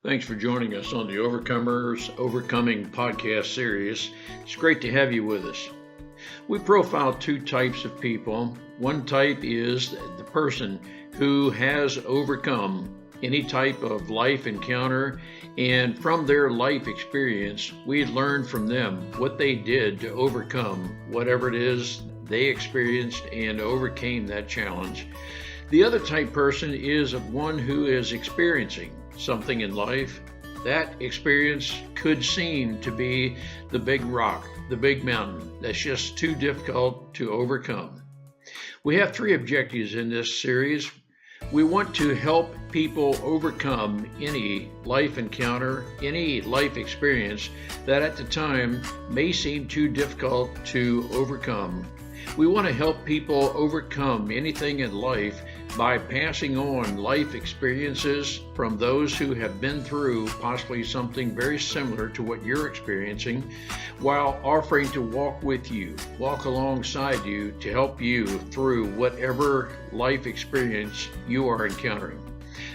Thanks for joining us on the Overcomers Overcoming podcast series. It's great to have you with us. We profile two types of people. One type is the person who has overcome any type of life encounter, and from their life experience, we learn from them what they did to overcome whatever it is they experienced and overcame that challenge. The other type person is one who is experiencing something in life. That experience could seem to be the big rock, the big mountain that's just too difficult to overcome. We have three objectives in this series. We want to help people overcome any life encounter, any life experience that at the time may seem too difficult to overcome. We want to help people overcome anything in life by passing on life experiences from those who have been through possibly something very similar to what you're experiencing, while offering to walk with you, walk alongside you to help you through whatever life experience you are encountering.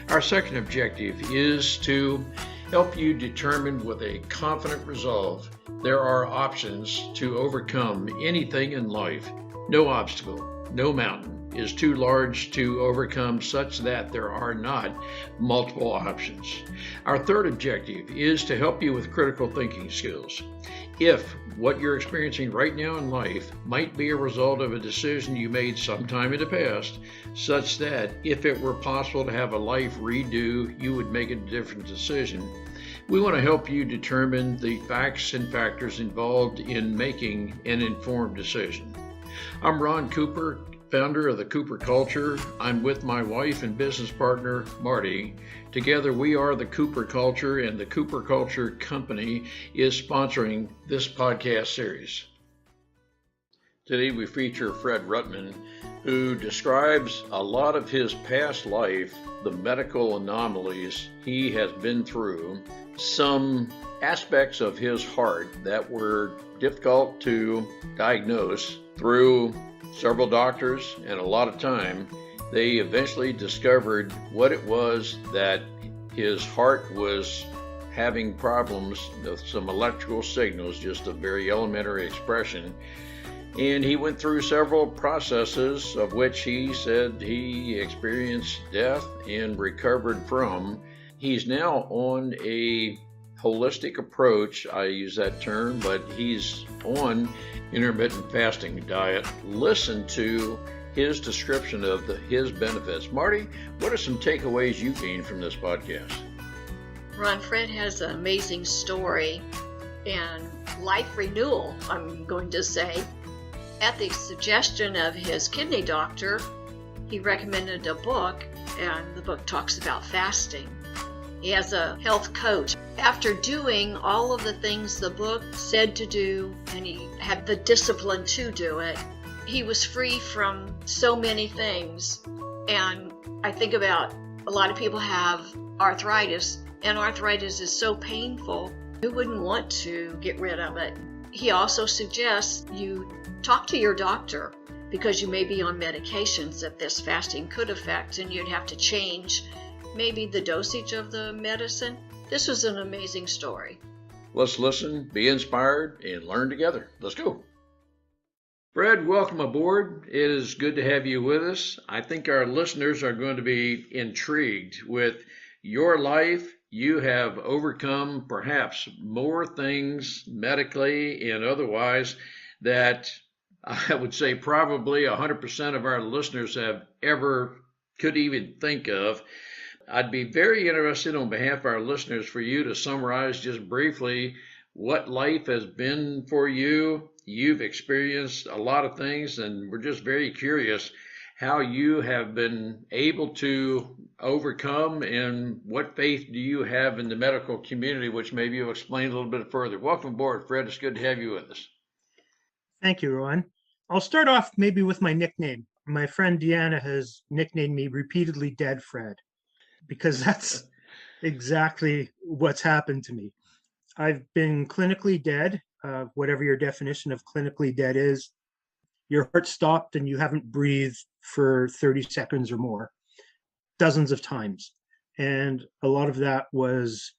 Our second objective is to help you determine with a confident resolve there are options to overcome anything in life. No obstacle, no mountain is too large to overcome such that there are not multiple options. Our third objective is to help you with critical thinking skills. If what you're experiencing right now in life might be a result of a decision you made sometime in the past, such that if it were possible to have a life redo, you would make a different decision, we want to help you determine the facts and factors involved in making an informed decision. I'm Ron Cooper, founder of the Cooper Culture. I'm with my wife and business partner, Marty. Together we are the Cooper Culture, and the Cooper Culture Company is sponsoring this podcast series. Today we feature Fred Rutman, who describes a lot of his past life, the medical anomalies he has been through, some aspects of his heart that were difficult to diagnose through several doctors and a lot of time. They eventually discovered what it was that his heart was having problems with some electrical signals, just a very elementary expression. And he went through several processes of which he said he experienced death and recovered from. He's now on a holistic approach, I use that term, but he's on intermittent fasting diet. Listen to his description of his benefits. Marty, what are some takeaways you gained from this podcast? Ron, Fred has an amazing story and life renewal, I'm going to say. At the suggestion of his kidney doctor, he recommended a book, and the book talks about fasting. He has a health coach. After doing all of the things the book said to do, and he had the discipline to do it, he was free from so many things. And I think about a lot of people have arthritis, and arthritis is so painful, who wouldn't want to get rid of it? He also suggests you talk to your doctor, because you may be on medications that this fasting could affect, and you'd have to change maybe the dosage of the medicine. This was an amazing story. Let's listen, be inspired, and learn together. Let's go. Fred, welcome aboard. It is good to have you with us. I think our listeners are going to be intrigued with your life. You have overcome perhaps more things medically and otherwise that I would say probably 100% of our listeners have ever could even think of. I'd be very interested on behalf of our listeners for you to summarize just briefly what life has been for you. You've experienced a lot of things, and we're just very curious how you have been able to overcome, and what faith do you have in the medical community, which maybe you'll explain a little bit further. Welcome aboard, Fred. It's good to have you with us. Thank you, Ron. I'll start off maybe with my nickname. My friend Deanna has nicknamed me repeatedly Dead Fred, because that's exactly what's happened to me. I've been clinically dead, whatever your definition of clinically dead is. Your heart stopped and you haven't breathed for 30 seconds or more, dozens of times. And a lot of that was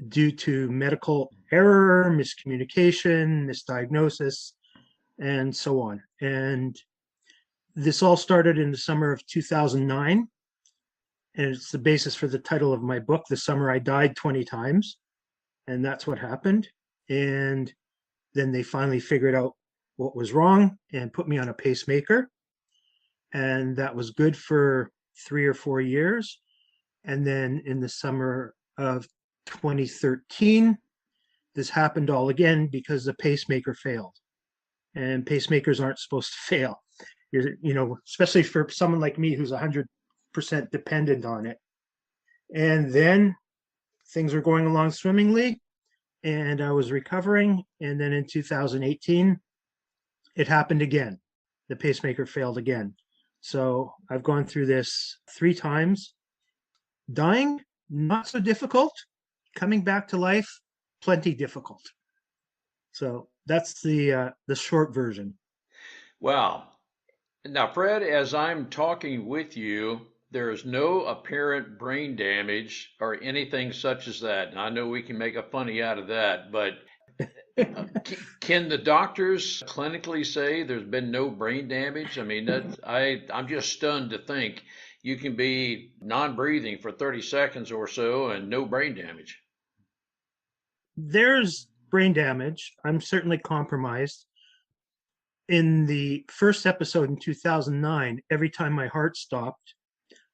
due to medical error, miscommunication, misdiagnosis, and so on. And this all started in the summer of 2009. And it's the basis for the title of my book, The Summer I Died 20 Times. And that's what happened. And then they finally figured out what was wrong and put me on a pacemaker. And that was good for 3 or 4 years. And then in the summer of 2013, this happened all again because the pacemaker failed. And pacemakers aren't supposed to fail. Especially for someone like me who's 100% dependent on it. And then things were going along swimmingly and I was recovering. And then in 2018, it happened again. The pacemaker failed again. So I've gone through this 3 times. Dying, not so difficult. Coming back to life, plenty difficult. So that's the short version. Wow. Now, Fred, as I'm talking with you, there is no apparent brain damage or anything such as that. And I know we can make a funny out of that, but can the doctors clinically say there's been no brain damage? I mean, I'm just stunned to think you can be non-breathing for 30 seconds or so and no brain damage. There's brain damage. I'm certainly compromised. In the first episode in 2009, every time my heart stopped,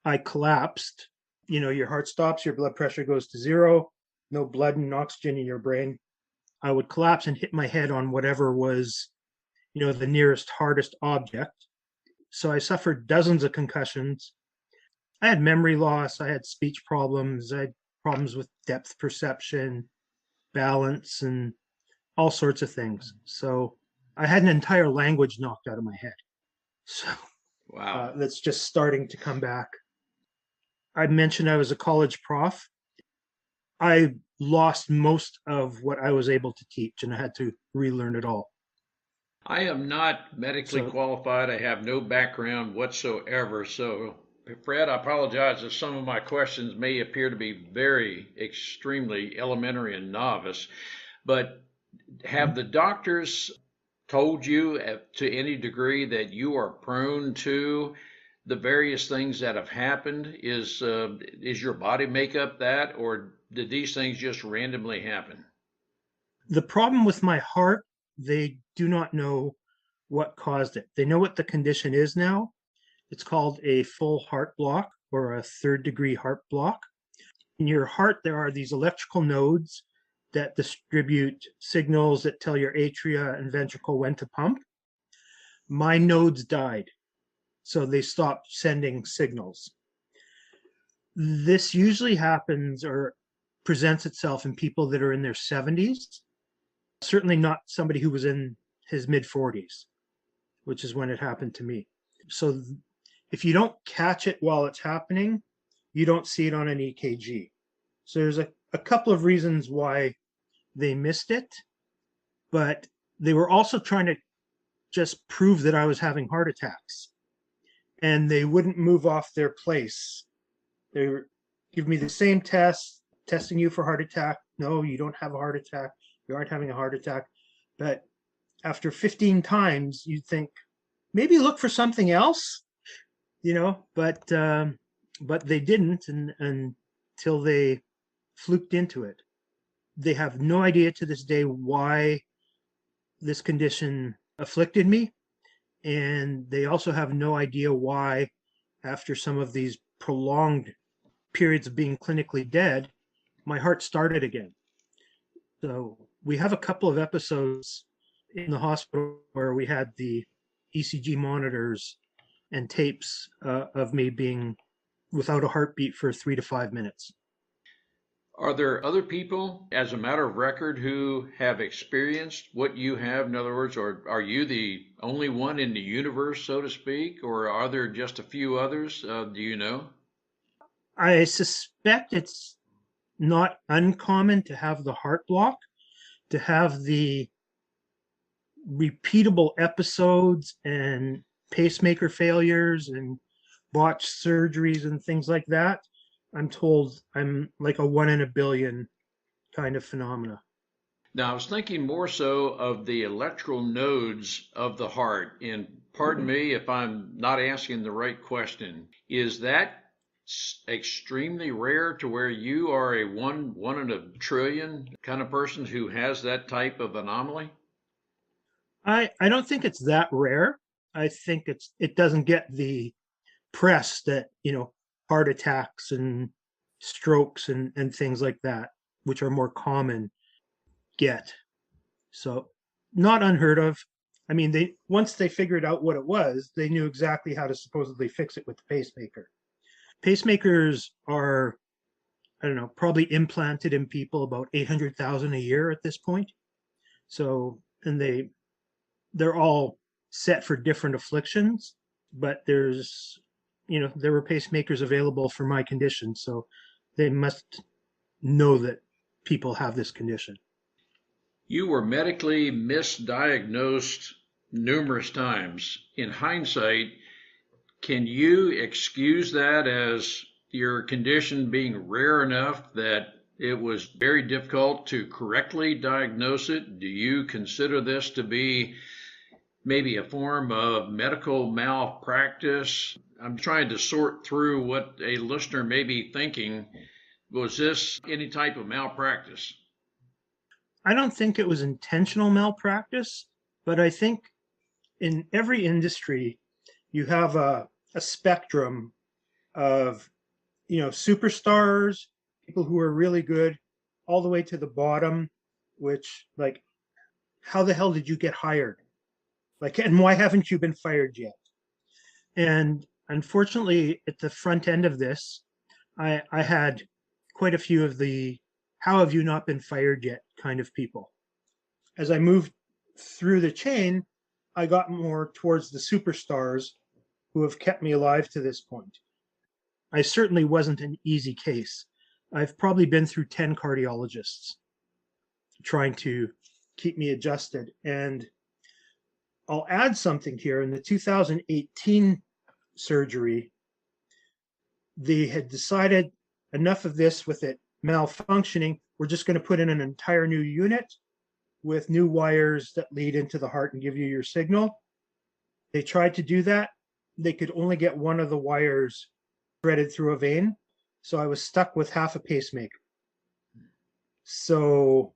I collapsed. Your heart stops, your blood pressure goes to zero, no blood and oxygen in your brain. I would collapse and hit my head on whatever was, the nearest hardest object. So I suffered dozens of concussions. I had memory loss, I had speech problems, I had problems with depth perception, balance, and all sorts of things. So I had an entire language knocked out of my head. So Wow. that's just starting to come back. I mentioned I was a college prof. I lost most of what I was able to teach and I had to relearn it all. I am not medically qualified. I have no background whatsoever. So, Fred, I apologize if some of my questions may appear to be very extremely elementary and novice, but have the doctors told you to any degree that you are prone to the various things that have happened? Is your body make up that, or did these things just randomly happen? The problem with my heart, they do not know what caused it. They know what the condition is now. It's called a full heart block or a third-degree heart block. In your heart, there are these electrical nodes that distribute signals that tell your atria and ventricle when to pump. My nodes died, so they stopped sending signals. This usually happens or presents itself in people that are in their 70s, certainly not somebody who was in his mid-40s, which is when it happened to me. So if you don't catch it while it's happening, you don't see it on an EKG. So there's a couple of reasons why they missed it, but they were also trying to just prove that I was having heart attacks. And they wouldn't move off their place. They were giving me the same test, testing you for heart attack. No, you don't have a heart attack. You aren't having a heart attack. But after 15 times, you'd think, maybe look for something else, but they didn't until they fluked into it. They have no idea to this day why this condition afflicted me. And they also have no idea why, after some of these prolonged periods of being clinically dead, my heart started again. So we have a couple of episodes in the hospital where we had the ECG monitors and tapes of me being without a heartbeat for 3 to 5 minutes. Are there other people, as a matter of record, who have experienced what you have? In other words, or are you the only one in the universe, so to speak, or are there just a few others? Do you know? I suspect it's not uncommon to have the heart block, to have the repeatable episodes and pacemaker failures and botched surgeries and things like that. I'm told I'm like a 1 in a billion kind of phenomena. Now, I was thinking more so of the electrical nodes of the heart. And pardon me if I'm not asking the right question. Is that extremely rare to where you are a one in a trillion kind of person who has that type of anomaly? I don't think it's that rare. I think it doesn't get the press that, heart attacks and strokes and things like that, which are more common, get. So not unheard of. I mean, they once they figured out what it was, they knew exactly how to supposedly fix it with the pacemaker. Pacemakers are, I don't know, probably implanted in people about 800,000 a year at this point. So, and they're all set for different afflictions, but there were pacemakers available for my condition, so they must know that people have this condition. You were medically misdiagnosed numerous times. In hindsight, can you excuse that as your condition being rare enough that it was very difficult to correctly diagnose it? Do you consider this to be maybe a form of medical malpractice? I'm trying to sort through what a listener may be thinking. Was this any type of malpractice? I don't think it was intentional malpractice, but I think in every industry you have a spectrum of superstars, people who are really good, all the way to the bottom, which, like, how the hell did you get hired? Like, and why haven't you been fired yet? And unfortunately, at the front end of this, I had quite a few of the "how have you not been fired yet" kind of people. As I moved through the chain, I got more towards the superstars who have kept me alive to this point. I certainly wasn't an easy case. I've probably been through 10 cardiologists trying to keep me adjusted. And I'll add something here. In the 2018 surgery, they had decided enough of this with it malfunctioning. We're just going to put in an entire new unit with new wires that lead into the heart and give you your signal. They tried to do that. They could only get one of the wires threaded through a vein. So I was stuck with half a pacemaker. So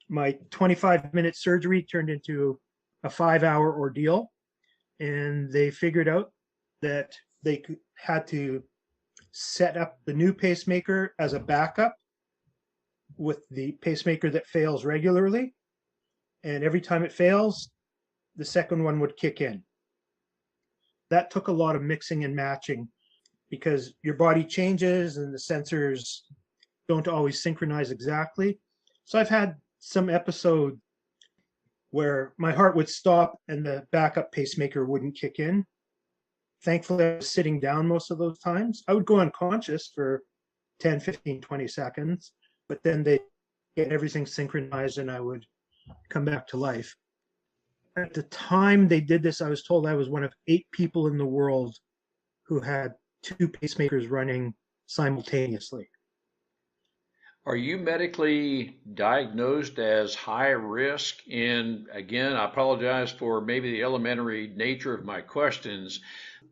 my 25-minute surgery turned into a 5-hour ordeal. And they figured out that they had to set up the new pacemaker as a backup with the pacemaker that fails regularly. And every time it fails, the second one would kick in. That took a lot of mixing and matching because your body changes and the sensors don't always synchronize exactly. So I've had some episode where my heart would stop and the backup pacemaker wouldn't kick in. Thankfully, I was sitting down most of those times. I would go unconscious for 10, 15, 20 seconds, but then they get everything synchronized and I would come back to life. At the time they did this, I was told I was one of 8 people in the world who had 2 pacemakers running simultaneously. Are you medically diagnosed as high risk? And again, I apologize for maybe the elementary nature of my questions.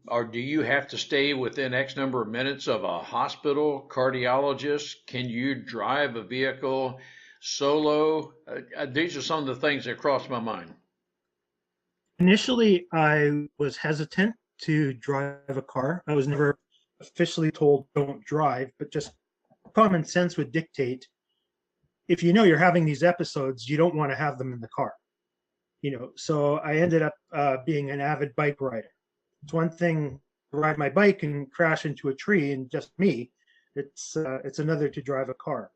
Or do you have to stay within X number of minutes of a hospital cardiologist? Can you drive a vehicle solo? These are some of the things that cross my mind. Initially, I was hesitant to drive a car. I was never officially told don't drive, but just common sense would dictate if you know you're having these episodes, you don't want to have them in the car. So I ended up being an avid bike rider. It's one thing to ride my bike and crash into a tree and just me. It's another to drive a car.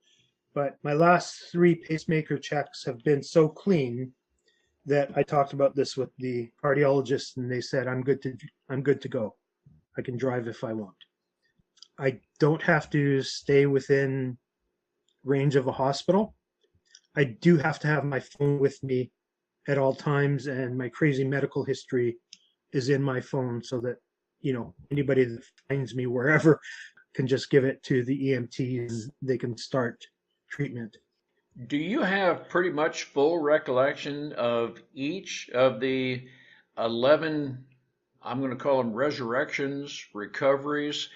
But my last 3 pacemaker checks have been so clean that I talked about this with the cardiologist, and they said I'm good to go. I can drive if I want. I don't have to stay within range of a hospital. I do have to have my phone with me at all times, and my crazy medical history is in my phone so that anybody that finds me wherever can just give it to the EMTs. They can start treatment. Do you have pretty much full recollection of each of the 11, I'm going to call them resurrections, recoveries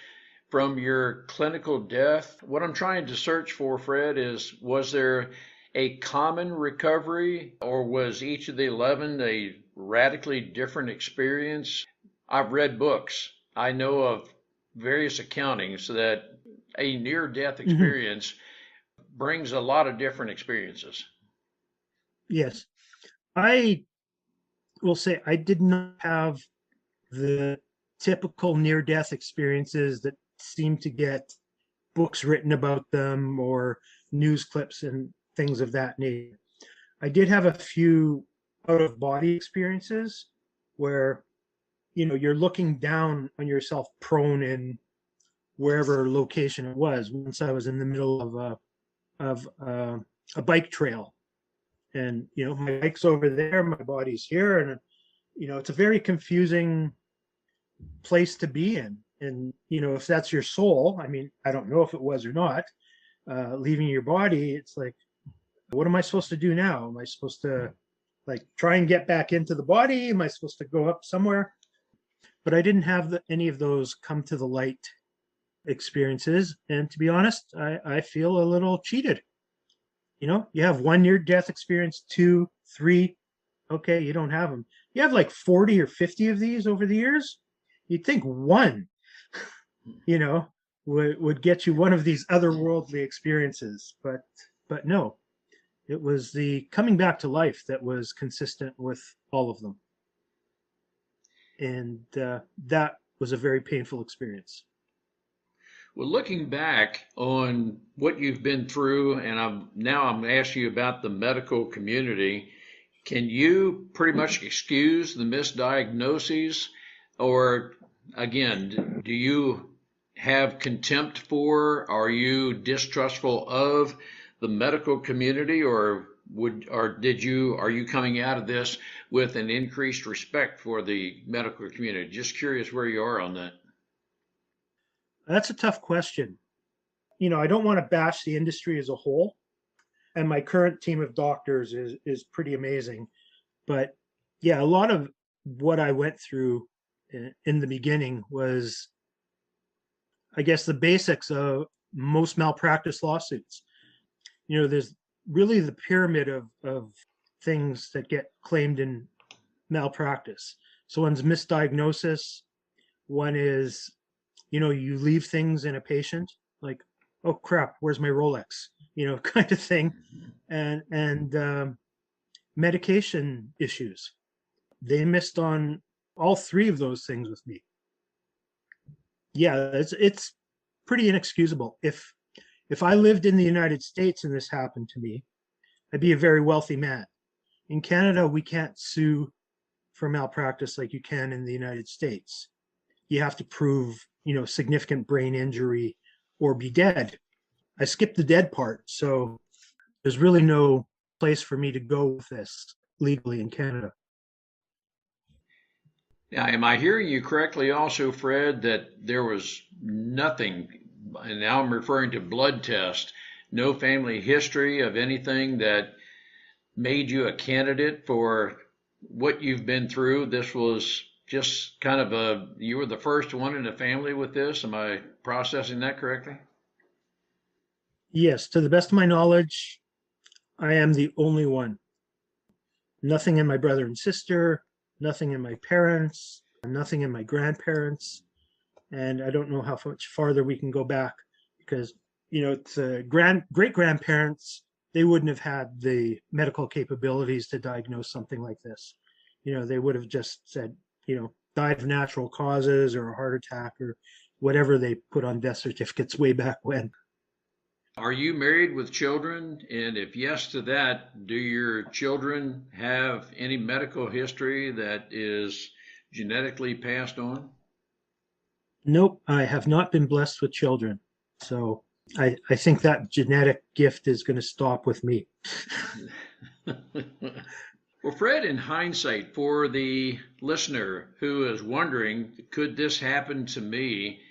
from your clinical death? What I'm trying to search for, Fred, is was there a common recovery or was each of the 11 a radically different experience? I've read books. I know of various accountings that a near death Mhm. experience brings a lot of different experiences. Yes. I will say I did not have the typical near death experiences that seem to get books written about them or news clips and things of that nature. I did have a few out of body experiences where, you're looking down on yourself prone in wherever location it was. Once I was in the middle of a bike trail, and my bike's over there, my body's here, and it's a very confusing place to be in. And if that's your soul, I mean, I don't know if it was or not, leaving your body, it's like, what am I supposed to do now? Am I supposed to like try and get back into the body? Am I supposed to go up somewhere? But I didn't have any of those come to the light experiences. And to be honest, I feel a little cheated. You have one near death experience, two, three. Okay, you don't have them. You have like 40 or 50 of these over the years. You'd think one, you know, would get you one of these otherworldly experiences, but no, it was the coming back to life that was consistent with all of them, and that was a very painful experience. Well, looking back on what you've been through, and I'm asking you about the medical community. Can you pretty much excuse the misdiagnoses, or again, do you have contempt for? Are you distrustful of the medical community, or are you coming out of this with an increased respect for the medical community? Just curious where you are on that. That's a tough question. I don't want to bash the industry as a whole, and my current team of doctors is pretty amazing. But yeah, a lot of what I went through in the beginning was, I guess, the basics of most malpractice lawsuits. There's really the pyramid of things that get claimed in malpractice. So one's misdiagnosis, one is, you leave things in a patient, like, oh crap, where's my Rolex? Kind of thing. And medication issues. They missed on all three of those things with me. Yeah, it's pretty inexcusable. If I lived in the United States and this happened to me, I'd be a very wealthy man. In Canada, we can't sue for malpractice like you can in the United States. You have to prove, significant brain injury or be dead. I skipped the dead part, so there's really no place for me to go with this legally in Canada. Now, am I hearing you correctly also, Fred, that there was nothing, and now I'm referring to blood test, no family history of anything that made you a candidate for what you've been through? This was just kind of you were the first one in the family with this. Am I processing that correctly? Yes, to the best of my knowledge, I am the only one. Nothing in my brother and sister, nothing in my parents, nothing in my grandparents. And I don't know how much farther we can go back because, it's great grandparents, they wouldn't have had the medical capabilities to diagnose something like this. They would have just said, died of natural causes or a heart attack or whatever they put on death certificates way back when. Are you married with children? And if yes to that, do your children have any medical history that is genetically passed on? Nope, I have not been blessed with children. So I think that genetic gift is going to stop with me. Well, Fred, in hindsight, for the listener who is wondering, could this happen to me?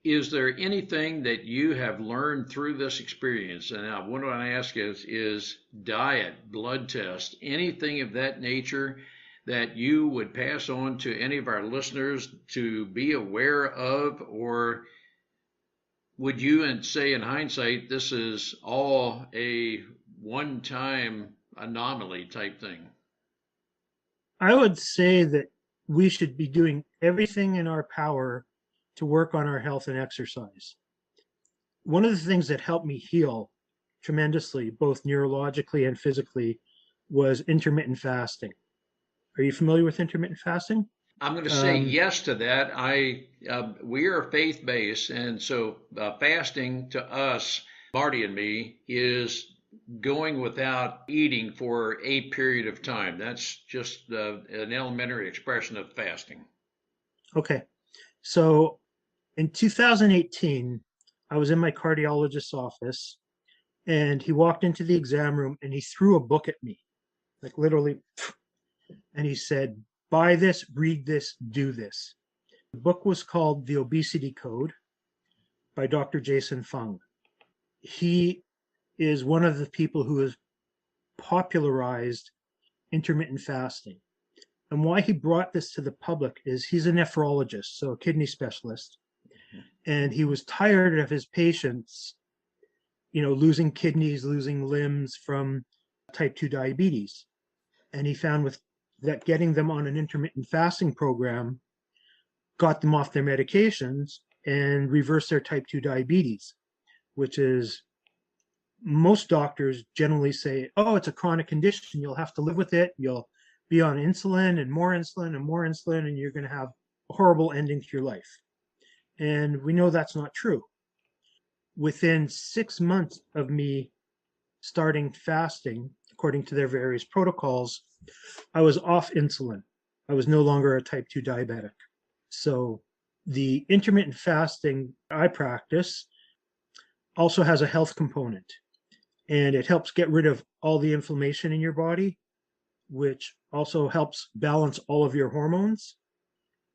Is there anything that you have learned through this experience? And now, what I want to ask is diet, blood test, anything of that nature that you would pass on to any of our listeners to be aware of, or would you and say in hindsight this is all a one-time anomaly type thing? I would say that we should be doing everything in our power to work on our health and exercise. One of the things that helped me heal tremendously, both neurologically and physically, was intermittent fasting. Are you familiar with intermittent fasting? I'm going to say yes to that. We are faith based, and so fasting to us, Marty and me, is going without eating for a period of time. That's just an elementary expression of fasting. Okay. So in 2018, I was in my cardiologist's office and he walked into the exam room and he threw a book at me, like literally, and he said, buy this, read this, do this. The book was called The Obesity Code by Dr. Jason Fung. He is one of the people who has popularized intermittent fasting. And why he brought this to the public is he's a nephrologist, so a kidney specialist. And he was tired of his patients, losing kidneys, losing limbs from type 2 diabetes. And he found that getting them on an intermittent fasting program got them off their medications and reversed their type 2 diabetes, which is most doctors generally say, oh, it's a chronic condition. You'll have to live with it. You'll be on insulin and more insulin and more insulin, and you're going to have a horrible ending to your life. And we know that's not true. Within 6 months of me starting fasting, according to their various protocols, I was off insulin. I was no longer a type 2 diabetic. So the intermittent fasting I practice also has a health component, and it helps get rid of all the inflammation in your body, which also helps balance all of your hormones.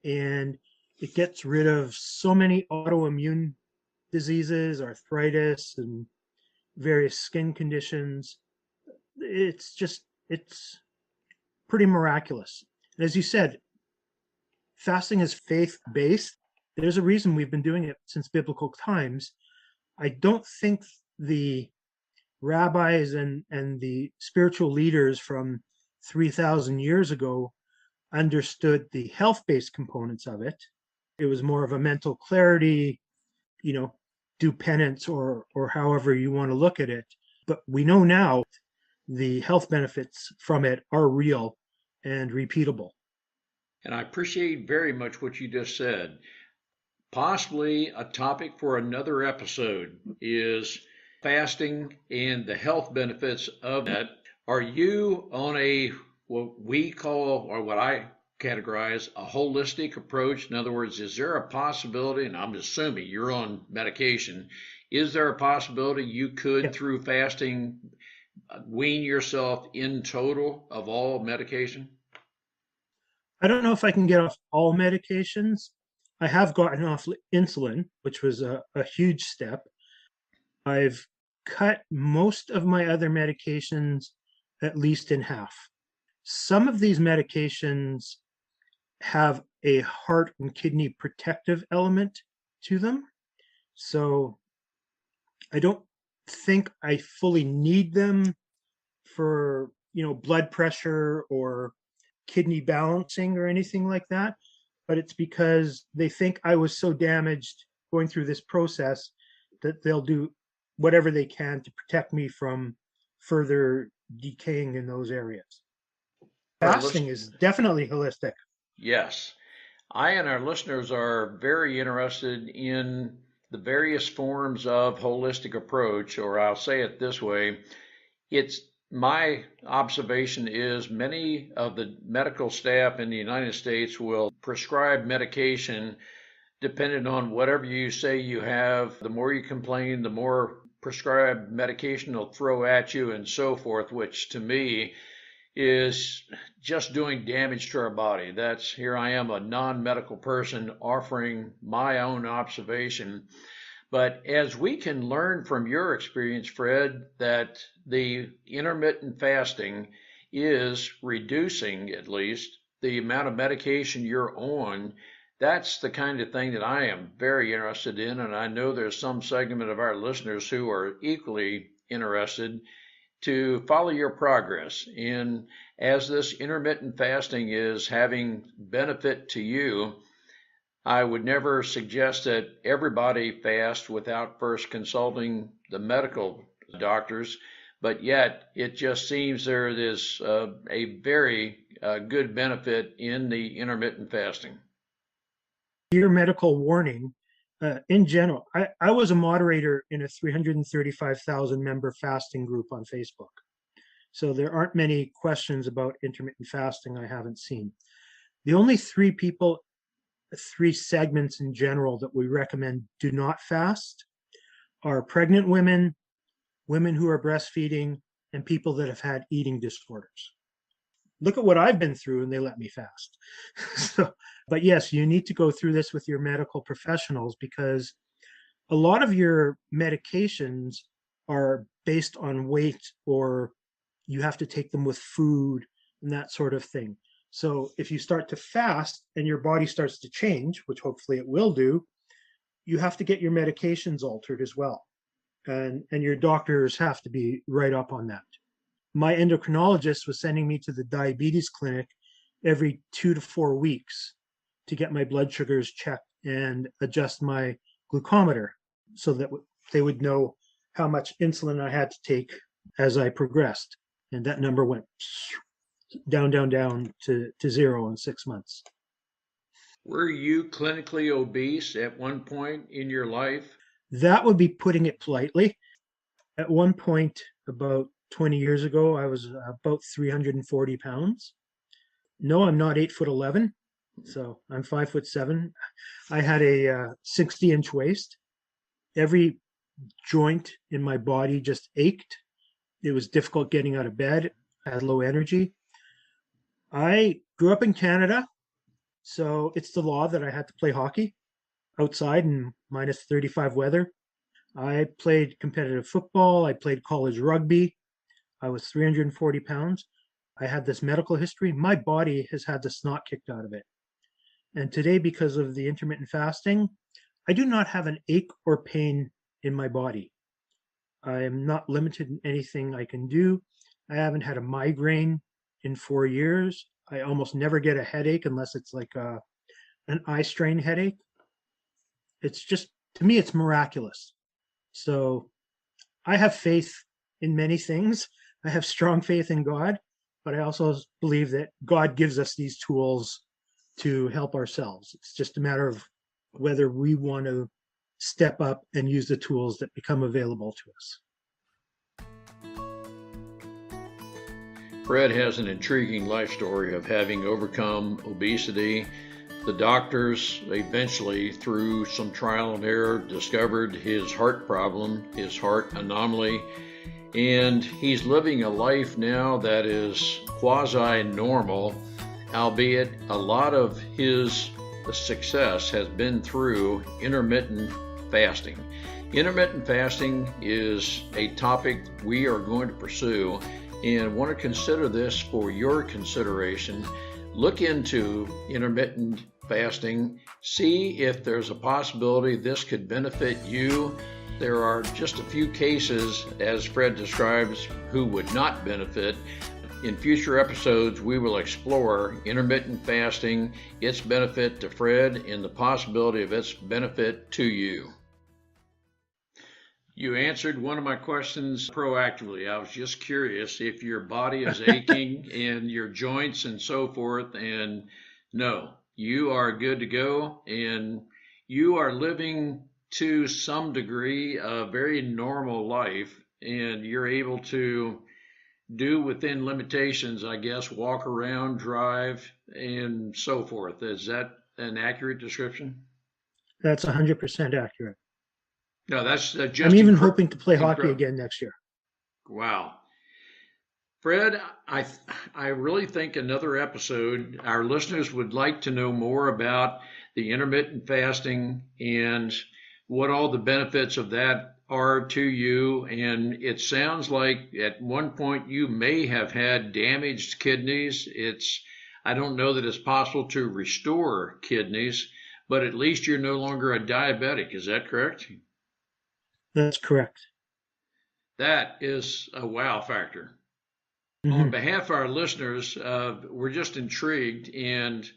And it gets rid of so many autoimmune diseases, arthritis, and various skin conditions. It's pretty miraculous. And as you said, fasting is faith-based. There's a reason we've been doing it since biblical times. I don't think the rabbis and the spiritual leaders from 3,000 years ago understood the health-based components of it. It was more of a mental clarity, do penance or however you want to look at it. But we know now the health benefits from it are real and repeatable. And I appreciate very much what you just said. Possibly a topic for another episode is fasting and the health benefits of that. Are you on what we call, or what I categorize, a holistic approach? In other words, is there a possibility, and I'm assuming you're on medication, is there a possibility you could, Yeah. through fasting, wean yourself in total of all medication? I don't know if I can get off all medications. I have gotten off insulin, which was a huge step. I've cut most of my other medications at least in half. Some of these medications have a heart and kidney protective element to them. So I don't think I fully need them for, blood pressure or kidney balancing or anything like that. But it's because they think I was so damaged going through this process that they'll do whatever they can to protect me from further decaying in those areas. Fasting is definitely holistic. Yes. I and our listeners are very interested in the various forms of holistic approach, or I'll say it this way. It's my observation is many of the medical staff in the United States will prescribe medication depending on whatever you say you have. The more you complain, the more prescribed medication they'll throw at you and so forth, which to me is just doing damage to our body. That's here I am, a non-medical person offering my own observation. But as we can learn from your experience, Fred, that the intermittent fasting is reducing at least the amount of medication you're on, that's the kind of thing that I am very interested in. And I know there's some segment of our listeners who are equally interested to follow your progress. And as this intermittent fasting is having benefit to you, I would never suggest that everybody fast without first consulting the medical doctors, but yet it just seems there is a very good benefit in the intermittent fasting. Your medical warning, in general, I was a moderator in a 335,000 member fasting group on Facebook. So there aren't many questions about intermittent fasting I haven't seen. The only three segments in general that we recommend do not fast are pregnant women, women who are breastfeeding, and people that have had eating disorders. Look at what I've been through, and they let me fast. So, but yes, you need to go through this with your medical professionals, because a lot of your medications are based on weight, or you have to take them with food and that sort of thing. So if you start to fast and your body starts to change, which hopefully it will do, you have to get your medications altered as well. And your doctors have to be right up on that. My endocrinologist was sending me to the diabetes clinic every 2 to 4 weeks to get my blood sugars checked and adjust my glucometer so that they would know how much insulin I had to take as I progressed. And that number went down, down, down to zero in 6 months. Were you clinically obese at one point in your life? That would be putting it politely. At one point, about 20 years ago, I was about 340 pounds. No, I'm not 8'11", so I'm 5'7". I had a 60-inch waist. Every joint in my body just ached. It was difficult getting out of bed. I had low energy. I grew up in Canada, so it's the law that I had to play hockey outside in minus 35 weather. I played competitive football. I played college rugby. I was 340 pounds. I had this medical history. My body has had the snot kicked out of it. And today, because of the intermittent fasting, I do not have an ache or pain in my body. I am not limited in anything I can do. I haven't had a migraine in 4 years. I almost never get a headache unless it's like an eye strain headache. It's just, to me, it's miraculous. So I have faith in many things. I have strong faith in God, but I also believe that God gives us these tools to help ourselves. It's just a matter of whether we want to step up and use the tools that become available to us. Fred has an intriguing life story of having overcome obesity. The doctors eventually, through some trial and error, discovered his heart problem, his heart anomaly, and he's living a life now that is quasi-normal, albeit a lot of his success has been through intermittent fasting. Intermittent fasting is a topic we are going to pursue and want to consider this for your consideration. Look into intermittent fasting, see if there's a possibility this could benefit you. There are just a few cases, as Fred describes, who would not benefit. In future episodes, we will explore intermittent fasting, its benefit to Fred, and the possibility of its benefit to you. You answered one of my questions proactively. I was just curious if your body is aching and your joints and so forth, and no, you are good to go, and you are living to some degree a very normal life, and you're able to do within limitations, I guess, walk around, drive, and so forth. Is that an accurate description? That's 100% accurate. No, that's just I'm even hoping to play hockey again next year. Wow. Fred, I really think another episode, our listeners would like to know more about the intermittent fasting and what all the benefits of that are to you. And it sounds like at one point you may have had damaged kidneys. I don't know that it's possible to restore kidneys, but at least you're no longer a diabetic. Is that correct? That's correct. That is a wow factor. Mm-hmm. On behalf of our listeners, we're just intrigued, and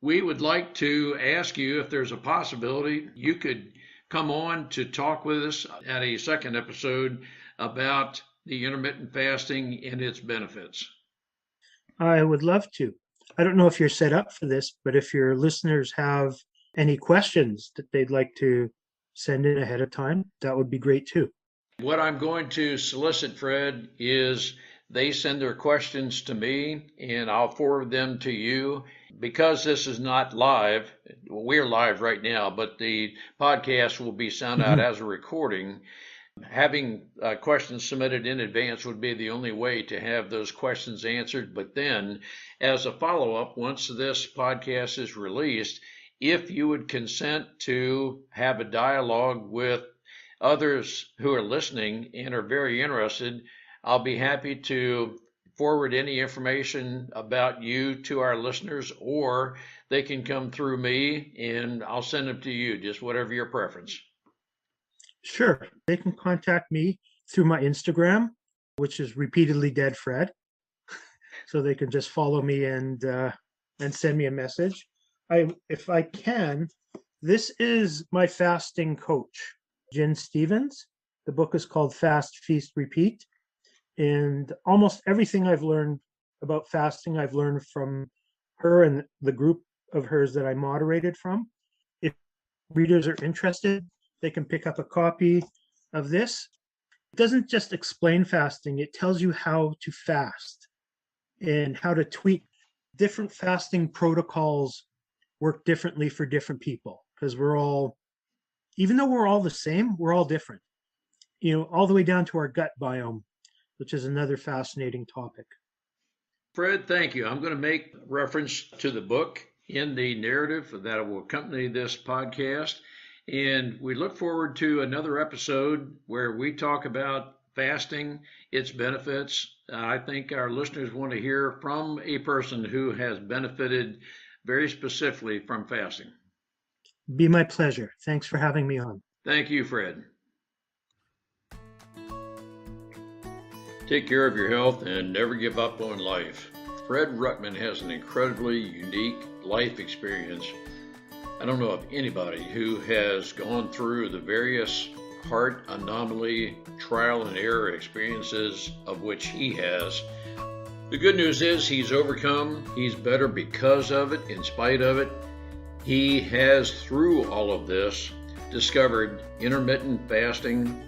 we would like to ask you if there's a possibility you could come on to talk with us at a second episode about the intermittent fasting and its benefits. I would love to. I don't know if you're set up for this, but if your listeners have any questions that they'd like to send in ahead of time, that would be great too. What I'm going to solicit, Fred, is they send their questions to me and I'll forward them to you. Because this is not live, we're live right now, but the podcast will be sent out as a recording. Having questions submitted in advance would be the only way to have those questions answered. But then, as a follow-up, once this podcast is released, if you would consent to have a dialogue with others who are listening and are very interested, I'll be happy to forward any information about you to our listeners, or they can come through me and I'll send them to you, just whatever your preference. Sure. They can contact me through my Instagram, which is Repeatedly Dead Fred. So they can just follow me and send me a message. If I can, this is my fasting coach, Jen Stevens. The book is called Fast, Feast, Repeat. And almost everything I've learned about fasting, I've learned from her and the group of hers that I moderated from. If readers are interested, they can pick up a copy of this. It doesn't just explain fasting, it tells you how to fast and how to tweak. Different fasting protocols work differently for different people because even though we're all the same, we're all different. All the way down to our gut biome, which is another fascinating topic. Fred, thank you. I'm going to make reference to the book in the narrative that will accompany this podcast. And we look forward to another episode where we talk about fasting, its benefits. I think our listeners want to hear from a person who has benefited very specifically from fasting. Be my pleasure. Thanks for having me on. Thank you, Fred. Take care of your health and never give up on life. Fred Rutman has an incredibly unique life experience. I don't know of anybody who has gone through the various heart anomaly, trial and error experiences of which he has. The good news is he's overcome. He's better because of it, in spite of it. He has, through all of this, discovered intermittent fasting.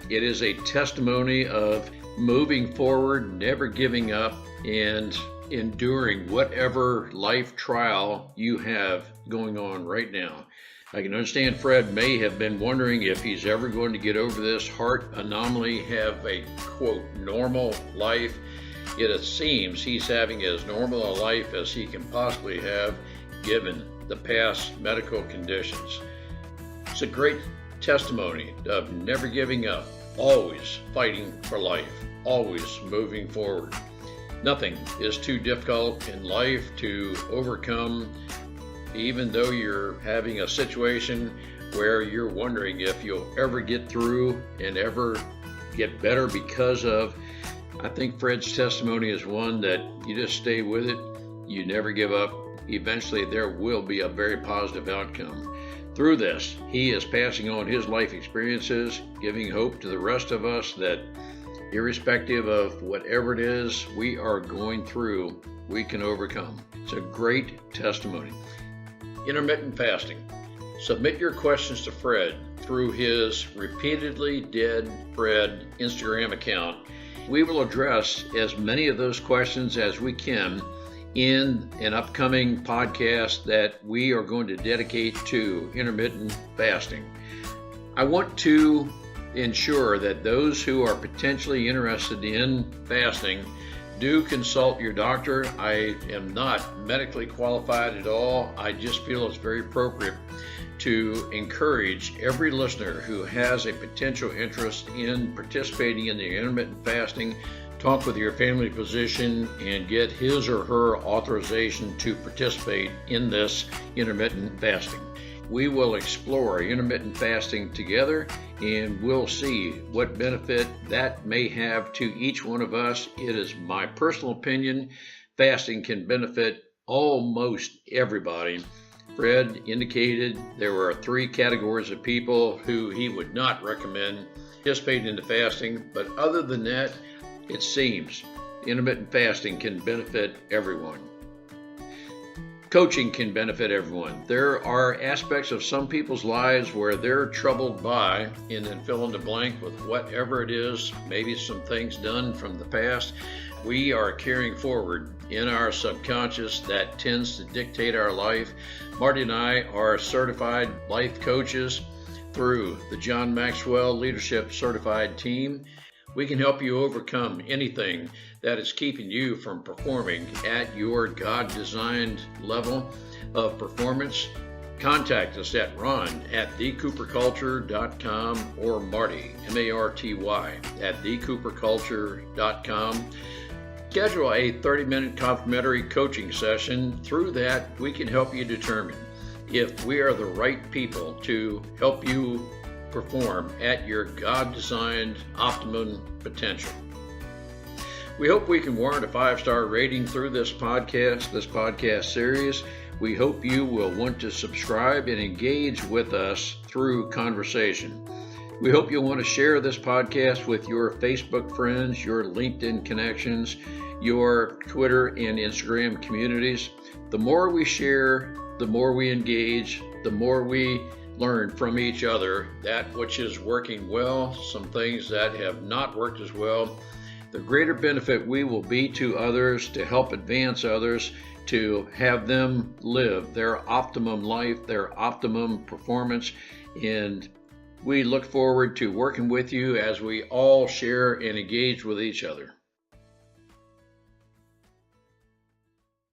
It is a testimony of moving forward, never giving up, and enduring whatever life trial you have going on right now. I can understand Fred may have been wondering if he's ever going to get over this heart anomaly, have a, quote, normal life. Yet it seems he's having as normal a life as he can possibly have given the past medical conditions. It's a great testimony of never giving up, always fighting for life, always moving forward. Nothing is too difficult in life to overcome, even though you're having a situation where you're wondering if you'll ever get through and ever get better because of. I think Fred's testimony is one that you just stay with it, you never give up. Eventually there will be a very positive outcome. Through this, he is passing on his life experiences, giving hope to the rest of us that irrespective of whatever it is we are going through, we can overcome. It's a great testimony. Intermittent fasting. Submit your questions to Fred through his Repeatedly Dead Fred Instagram account. We will address as many of those questions as we can in an upcoming podcast that we are going to dedicate to intermittent fasting. I want to ensure that those who are potentially interested in fasting do consult your doctor. I am not medically qualified at all. I just feel it's very appropriate to encourage every listener who has a potential interest in participating in the intermittent fasting, talk with your family physician and get his or her authorization to participate in this intermittent fasting. We will explore intermittent fasting together, and we'll see what benefit that may have to each one of us. It is my personal opinion, fasting can benefit almost everybody. Fred indicated there were 3 categories of people who he would not recommend participating in the fasting, but other than that, it seems intermittent fasting can benefit everyone. Coaching can benefit everyone. There are aspects of some people's lives where they're troubled by, and then fill in the blank with whatever it is, maybe some things done from the past. We are carrying forward in our subconscious that tends to dictate our life. Marty and I are certified life coaches through the John Maxwell Leadership Certified Team. We can help you overcome anything that is keeping you from performing at your God-designed level of performance. Contact us at ron@thecooperculture.com or Marty, M-A-R-T-Y, at thecooperculture.com. Schedule a 30-minute complimentary coaching session. Through that, we can help you determine if we are the right people to help you perform at your God-designed optimum potential. We hope we can warrant a 5-star rating through this podcast series. We hope you will want to subscribe and engage with us through conversation. We hope you'll want to share this podcast with your Facebook friends, your LinkedIn connections, your Twitter and Instagram communities. The more we share, the more we engage, the more we learn from each other, that which is working well, some things that have not worked as well, the greater benefit we will be to others, to help advance others, to have them live their optimum life, their optimum performance. And we look forward to working with you as we all share and engage with each other.